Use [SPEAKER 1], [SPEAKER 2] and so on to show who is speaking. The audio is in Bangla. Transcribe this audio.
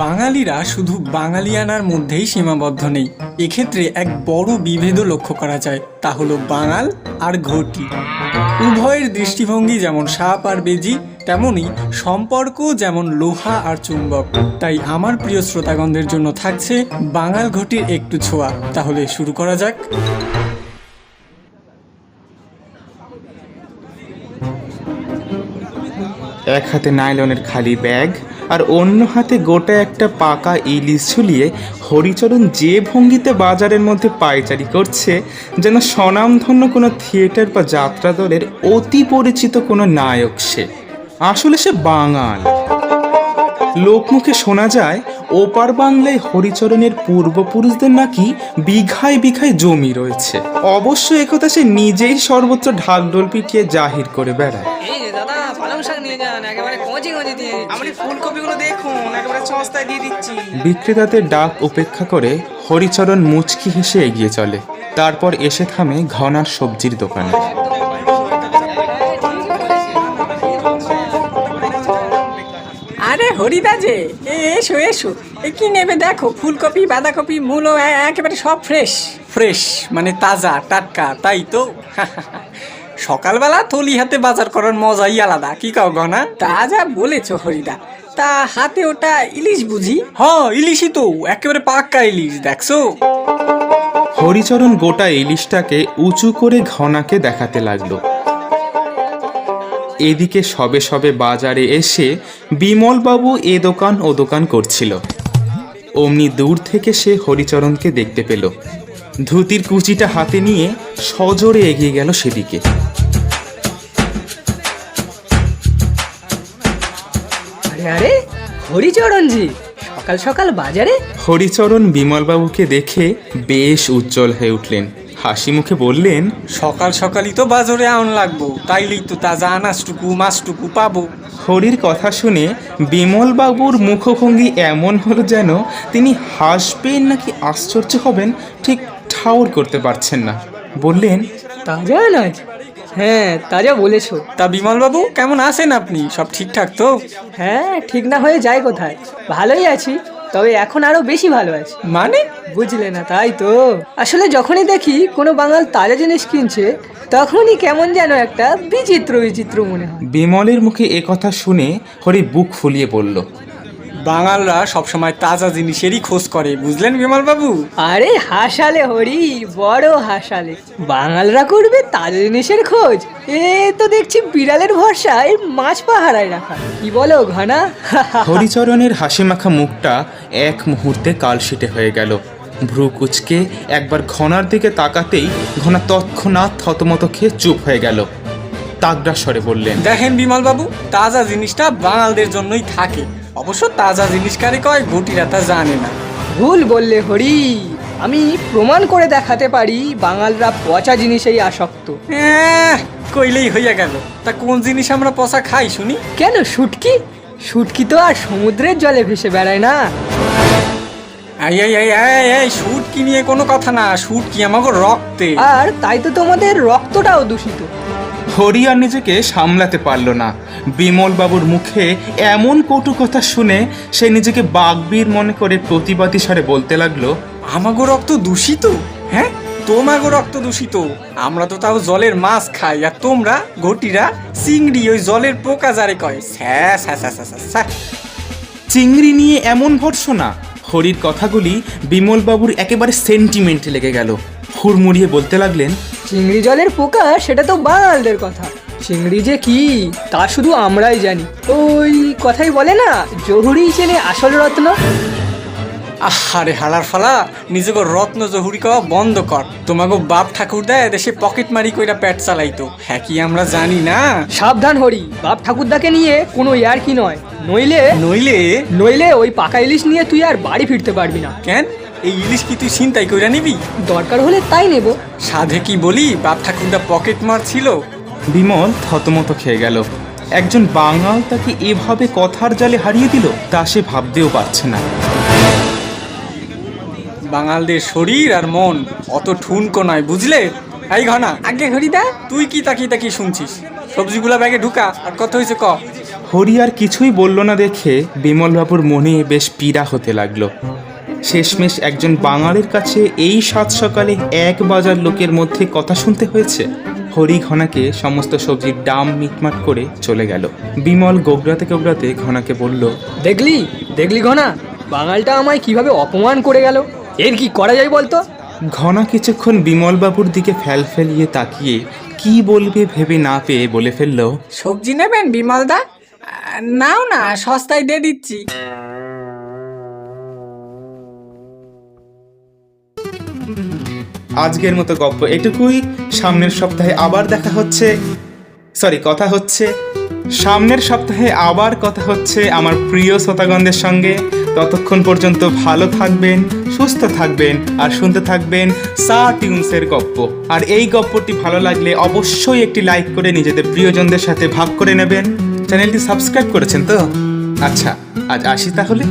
[SPEAKER 1] বাঙালিরা শুধু বাঙালিয়ানার মধ্যেই সীমাবদ্ধ নেই, এক্ষেত্রে এক বড় বিভেদও লক্ষ্য করা যায়, তা হলো বাঙাল আর ঘটি। উভয়ের দৃষ্টিভঙ্গি যেমন সাপ আর বেজি, তেমনি সম্পর্ক যেমন লোহা আর চুম্বক। তাই আমার প্রিয় শ্রোতাগণদের জন্য থাকছে বাঙাল ঘটির একটু ছোঁয়া। তাহলে শুরু করা যাক।
[SPEAKER 2] এক হাতে নাইলনের খালি ব্যাগ আর অন্য হাতে গোটা একটা পাকা ইলিশ ঝুলিয়ে হরিচরণ যে ভঙ্গিতে বাজারের মধ্যে পায়চারি করছে, যেন স্বনামধন্য কোনো থিয়েটার বা যাত্রা দলের অতি পরিচিত কোনো নায়ক। সে আসলে সে বাঙাল। লোকমুখে শোনা যায় ওপার বাংলায় হরিচরণের পূর্বপুরুষদের নাকি বিঘায় বিঘায় জমি রয়েছে। অবশ্য একথা সে নিজেই সর্বোচ্চ ঢাকঢোল পিটিয়ে জাহির করে বেড়ায়।
[SPEAKER 3] এই যে দাদা, পালং শাক নিয়ে যান, একেবারে কচি কচি দিয়ে দিচ্ছি। আপনি ফুলকপিগুলো দেখুন, একেবারে সস্তায় দিয়ে দিচ্ছি।
[SPEAKER 2] বিক্রেতাদের ডাক উপেক্ষা করে হরিচরণ মুচকি হেসে এগিয়ে চলে। তারপর এসে থামে ঘনার সবজির দোকানে।
[SPEAKER 4] আরে হরিদা যে, এসো এসো, এ কি নেবে দেখো, ফুলকপি, বাঁধাকপি, মূলো একেবারে সব ফ্রেশ।
[SPEAKER 1] ফ্রেশ মানে তাজা টাটকা, তাই তো। সকালবেলা থলি হাতে বাজার করার মজাই আলাদা, কি কাও গনা?
[SPEAKER 4] তা যা বলেছো হরিদা, তা হাতে ওটা ইলিশ বুঝি?
[SPEAKER 1] হ্যাঁ, ইলিশই তো, একেবারে পাক্কা ইলিশ, দেখছো?
[SPEAKER 2] হরিচরণ গোটা ইলিশটাকে উঁচু করে ঘনাকে দেখাতে লাগলো। এদিকে সবে সবে বাজারে এসে বিমলবাবু এ দোকান ও দোকান করছিল। অমনি দূর থেকে সে হরিচরণকে দেখতে পেল। ধুতির কুচিটা হাতে নিয়ে সজোরে এগিয়ে গেল সেদিকে।
[SPEAKER 3] আরে আরে, হরিচরণজি, সকাল সকাল বাজারে?
[SPEAKER 2] হরিচরণ বিমলবাবুকে দেখে বেশ উজ্জ্বল হয়ে উঠলেন। হাসি মুখে বললেন,
[SPEAKER 1] সকাল সকালই তো বাজারে আউন লাগবো, তাইলেই তো তাজা আনাজটুকু মাছটুকু পাবো।
[SPEAKER 2] হরির কথা শুনে বিমলবাবুর মুখভঙ্গি এমন হলো যেন তিনি হাসবেন নাকি আশ্চর্য হবেন ঠিক ঠাউর করতে পারছেন না। বললেন,
[SPEAKER 3] তাজা আনাজ? হ্যাঁ, তাজা বলেছো।
[SPEAKER 1] তা বিমলবাবু কেমন আছেন আপনি? সব ঠিকঠাক তো?
[SPEAKER 3] হ্যাঁ, ঠিক না হয়ে যায় কোথায়, ভালোই আছি, তবে এখন আরো বেশি ভালো আছি।
[SPEAKER 1] মানে?
[SPEAKER 3] বুঝলে না, তাই তো। আসলে যখনই দেখি কোনো বাঙাল তাজা জিনিস কিনছে, তখনই কেমন যেন একটা বিচিত্র বিচিত্র মনে হয়।
[SPEAKER 2] বিমলের মুখে এ কথা শুনে হরি বুক ফুলিয়ে বলল,
[SPEAKER 1] বাঙালরা সবসময় তাজা জিনিসেরই খোঁজ করে, বুঝলেন বিমলবাবু?
[SPEAKER 3] আরে হাসালে হরি, বড় হাসালে। বাঙালরা করবে তাজা জিনিসের খোঁজ? এ তো দেখছি বিড়ালের ভরসায় মাছ পাহারায় রাখা। কি বলো ঘনা?
[SPEAKER 2] হরিচরণের হাসিমাখা মুখটা এক মুহূর্তে কালশিটে হয়ে গেল। ভ্রু কুচকে একবার ঘনার দিকে তাকাতেই ঘনা তৎক্ষণাৎ থতমত খেয়ে চুপ হয়ে গেল। তাগড়া স্বরে বললেন,
[SPEAKER 1] দেখেন বিমলবাবু, তাজা জিনিসটা বাঙালদের জন্যই থাকে। অবশ্য তাজা জিনিস কারে কয় ঘটিরা তা জানে না।
[SPEAKER 3] ভুল বললে হরি, আমি প্রমাণ করে দেখাতে পারি বাঙালরা পচা জিনিসেই আসক্ত।
[SPEAKER 1] কইলেই হইয়া গেল। তা কোন জিনিস আমরা পচা খাই শুনি?
[SPEAKER 3] কেন, শুটকি? শুটকি তো আর সমুদ্রের জলে ভেসে বেড়ায় না।
[SPEAKER 1] এই শুটকি নিয়ে কোনো কথা না, শুটকি আমাকে রক্তে।
[SPEAKER 3] আর তাই তো তোমাদের রক্তটাও দূষিত।
[SPEAKER 2] হরি আর নিজেকে সামলাতে পারল না। বিমলবাবুর মুখে এমন কটু কথা শুনে সে নিজেকে বাগবীর মনে করে প্রতিবাদী স্বরে বলতে লাগলো,
[SPEAKER 1] আমাগো রক্ত দূষিত? হ্যাঁ, তোমাগো রক্ত দূষিত? আমরা তো তাও জলের মাছ খাই, আর তোমরা ঘটিরা চিংড়ি, ওই জলের পোকা যারে কয়।
[SPEAKER 2] চিংড়ি নিয়ে এমন ভর্ৎসনা! হরির কথাগুলি বিমলবাবুর একেবারে সেন্টিমেন্টে লেগে গেল। হুড়মুড়িয়ে বলতে লাগলেন,
[SPEAKER 3] চিংড়ি জলের পোকা সেটা তো বাঙালদের কথা। চিংড়ি যে কি তা শুধু আমরাই জানি। ওই কথাই বলে না, জহুরি চেনে আসল রত্ন।
[SPEAKER 1] আহারে হালার ফালা, নিজেকে রত্ন জহুরি কওয়া বন্ধ কর। তোমাগো বাপ ঠাকুর দেয় দেশে পকেট মারি কইরা পেট চালাইতো, হ্যাঁ কি আমরা জানি না?
[SPEAKER 3] সাবধান হরি, বাপ ঠাকুরদাকে নিয়ে কোনো ইয়ার কি নয়, নইলে
[SPEAKER 1] নইলে?
[SPEAKER 3] নইলে ওই পাকা ইলিশ নিয়ে তুই আর বাড়ি ফিরতে পারবি না।
[SPEAKER 1] কেন, এই ইলিশ কি তুই ছিনতাই কইরা নিবি?
[SPEAKER 3] দরকার হলে তাই নেব।
[SPEAKER 1] সাধে কি বলি, বাপ ঠাকুরদা পকেট মার ছিল।
[SPEAKER 2] বিমল থতমত খেয়ে গেল। একজন বাঙাল তাকে এভাবে কথার জালে হারিয়ে দিল, তা সে ভাবতেও পারছে না।
[SPEAKER 1] বাঙালদের শরীর আর মন অত ঠুনকো নয়, বুঝলে? এই ঘনা,
[SPEAKER 4] আগে হরিদা,
[SPEAKER 1] তুই কি তাকিয়ে তাকিয়ে শুনছিস? সবজিগুলা ব্যাগে ঢুকা, আর কত হয়েছে ক।
[SPEAKER 2] হরি আর কিছুই বলল না দেখে বিমলবাবুর মনে বেশ পীড়া হতে লাগলো। শেষমেশ একজন বাঙালির কাছে এই সাত সকালে এক বাজার লোকের মধ্যে কথা শুনতে হয়েছে। হরি ঘনাকে সমস্ত সবজির দাম মিটমাট করে চলে গেল। বিমল গোগড়াতে গোগড়াতে ঘনাকে বলল,
[SPEAKER 3] দেখলি দেখলি ঘনা, বাঙালটা আমায় কিভাবে অপমান করে গেল। এর কি করা যায় বলতো?
[SPEAKER 2] ঘনা কিছুক্ষণ বিমলবাবুর দিকে ফেলিয়ে তাকিয়ে কি বলবে ভেবে না পেয়ে বলে ফেলল,
[SPEAKER 4] সবজি নেবেন বিমলদা? নাও না, সস্তায় দিয়ে দিচ্ছি।
[SPEAKER 2] আজকের মতো গল্প এটুকুই। সামনের সপ্তাহে আবার দেখা হচ্ছে, কথা হচ্ছে। সামনের সপ্তাহে আবার কথা হচ্ছে আমার প্রিয় শ্রোতাগণদের সঙ্গে। ততক্ষণ পর্যন্ত ভালো থাকবেন, সুস্থ থাকবেন আর শুনতে থাকবেন স্টার টিউনসের গল্প। আর এই গল্পটি ভালো লাগলে অবশ্যই একটি লাইক করে নিজেদের প্রিয়জনদের সাথে ভাগ করে নেবেন। চ্যানেলটি সাবস্ক্রাইব করেছেন তো? আচ্ছা, আজ আসি তাহলে।